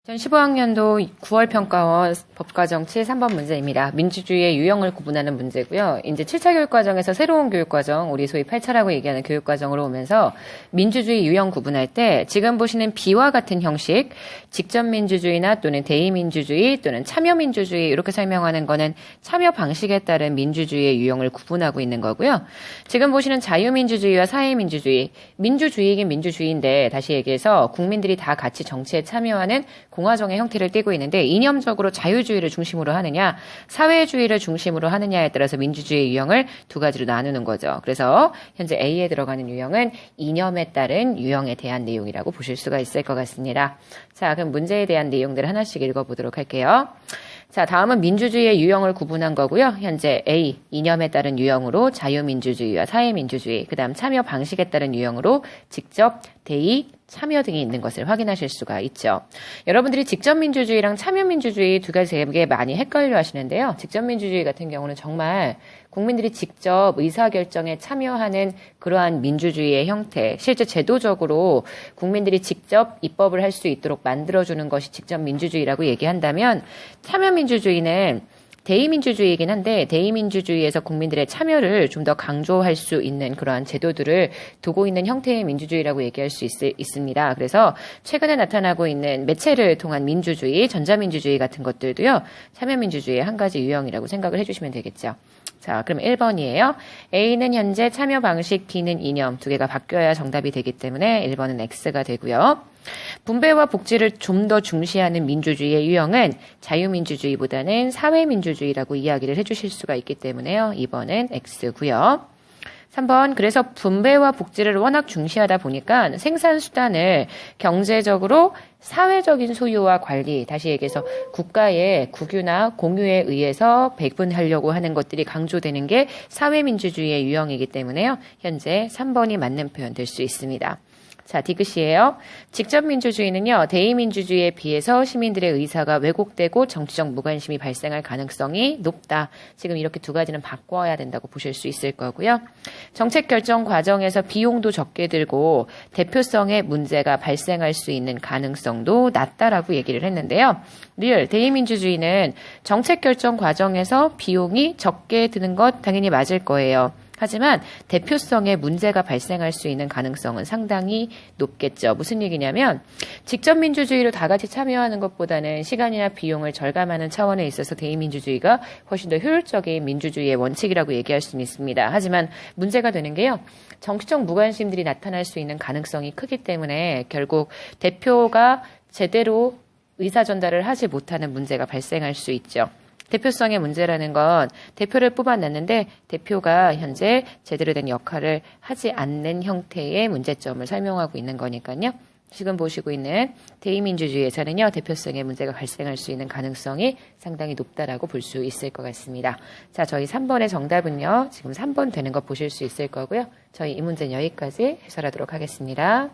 2015학년도 9월 평가원 법과정치 3번 문제입니다. 민주주의의 유형을 구분하는 문제고요. 이제 7차 교육과정에서 새로운 교육과정, 우리 소위 8차라고 얘기하는 교육과정으로 오면서 민주주의 유형 구분할 때 지금 보시는 B와 같은 형식, 직접민주주의나 또는 대의민주주의 또는 참여민주주의 이렇게 설명하는 거는 참여 방식에 따른 민주주의의 유형을 구분하고 있는 거고요. 지금 보시는 자유민주주의와 사회민주주의, 민주주의이긴 민주주의인데 다시 얘기해서 국민들이 다 같이 정치에 참여하는 공화정의 형태를 띠고 있는데 이념적으로 자유주의를 중심으로 하느냐 사회주의를 중심으로 하느냐에 따라서 민주주의 유형을 두 가지로 나누는 거죠. 그래서 현재 A에 들어가는 유형은 이념에 따른 유형에 대한 내용이라고 보실 수가 있을 것 같습니다. 자, 그럼 문제에 대한 내용들을 하나씩 읽어보도록 할게요. 자, 다음은 민주주의의 유형을 구분한 거고요. 현재 A, 이념에 따른 유형으로 자유민주주의와 사회민주주의, 그 다음 참여 방식에 따른 유형으로 직접, 대의, 참여 등이 있는 것을 확인하실 수가 있죠. 여러분들이 직접민주주의랑 참여민주주의 두 가지 되게 많이 헷갈려 하시는데요. 직접민주주의 같은 경우는 정말 국민들이 직접 의사결정에 참여하는 그러한 민주주의의 형태, 실제 제도적으로 국민들이 직접 입법을 할 수 있도록 만들어주는 것이 직접민주주의라고 얘기한다면 참여민주주의는 대의민주주의이긴 한데 대의민주주의에서 국민들의 참여를 좀 더 강조할 수 있는 그러한 제도들을 두고 있는 형태의 민주주의라고 얘기할 수 있습니다. 그래서 최근에 나타나고 있는 매체를 통한 민주주의, 전자민주주의 같은 것들도요. 참여민주주의의 한 가지 유형이라고 생각을 해주시면 되겠죠. 자, 그럼 1번이에요. A는 현재 참여 방식, B는 이념 두 개가 바뀌어야 정답이 되기 때문에 1번은 X가 되고요. 분배와 복지를 좀 더 중시하는 민주주의의 유형은 자유민주주의보다는 사회민주주의라고 이야기를 해주실 수가 있기 때문에요. 2번은 X고요. 3번, 그래서 분배와 복지를 워낙 중시하다 보니까 생산수단을 경제적으로 사회적인 소유와 관리, 다시 얘기해서 국가의 국유나 공유에 의해서 배분하려고 하는 것들이 강조되는 게 사회민주주의의 유형이기 때문에요. 현재 3번이 맞는 표현 될 수 있습니다. 자, 디귿이에요. 직접민주주의는요, 대의민주주의에 비해서 시민들의 의사가 왜곡되고 정치적 무관심이 발생할 가능성이 높다. 지금 이렇게 두 가지는 바꿔야 된다고 보실 수 있을 거고요. 정책 결정 과정에서 비용도 적게 들고 대표성의 문제가 발생할 수 있는 가능성도 낮다라고 얘기를 했는데요. 리얼, 대의민주주의는 정책 결정 과정에서 비용이 적게 드는 것 당연히 맞을 거예요. 하지만 대표성에 문제가 발생할 수 있는 가능성은 상당히 높겠죠. 무슨 얘기냐면 직접 민주주의로 다 같이 참여하는 것보다는 시간이나 비용을 절감하는 차원에 있어서 대의민주주의가 훨씬 더 효율적인 민주주의의 원칙이라고 얘기할 수는 있습니다. 하지만 문제가 되는 게요. 정치적 무관심들이 나타날 수 있는 가능성이 크기 때문에 결국 대표가 제대로 의사전달을 하지 못하는 문제가 발생할 수 있죠. 대표성의 문제라는 건 대표를 뽑아놨는데 대표가 현재 제대로 된 역할을 하지 않는 형태의 문제점을 설명하고 있는 거니까요. 지금 보시고 있는 대의민주주의에서는요. 대표성의 문제가 발생할 수 있는 가능성이 상당히 높다라고 볼 수 있을 것 같습니다. 자, 저희 3번의 정답은요. 지금 3번 되는 거 보실 수 있을 거고요. 저희 이 문제는 여기까지 해설하도록 하겠습니다.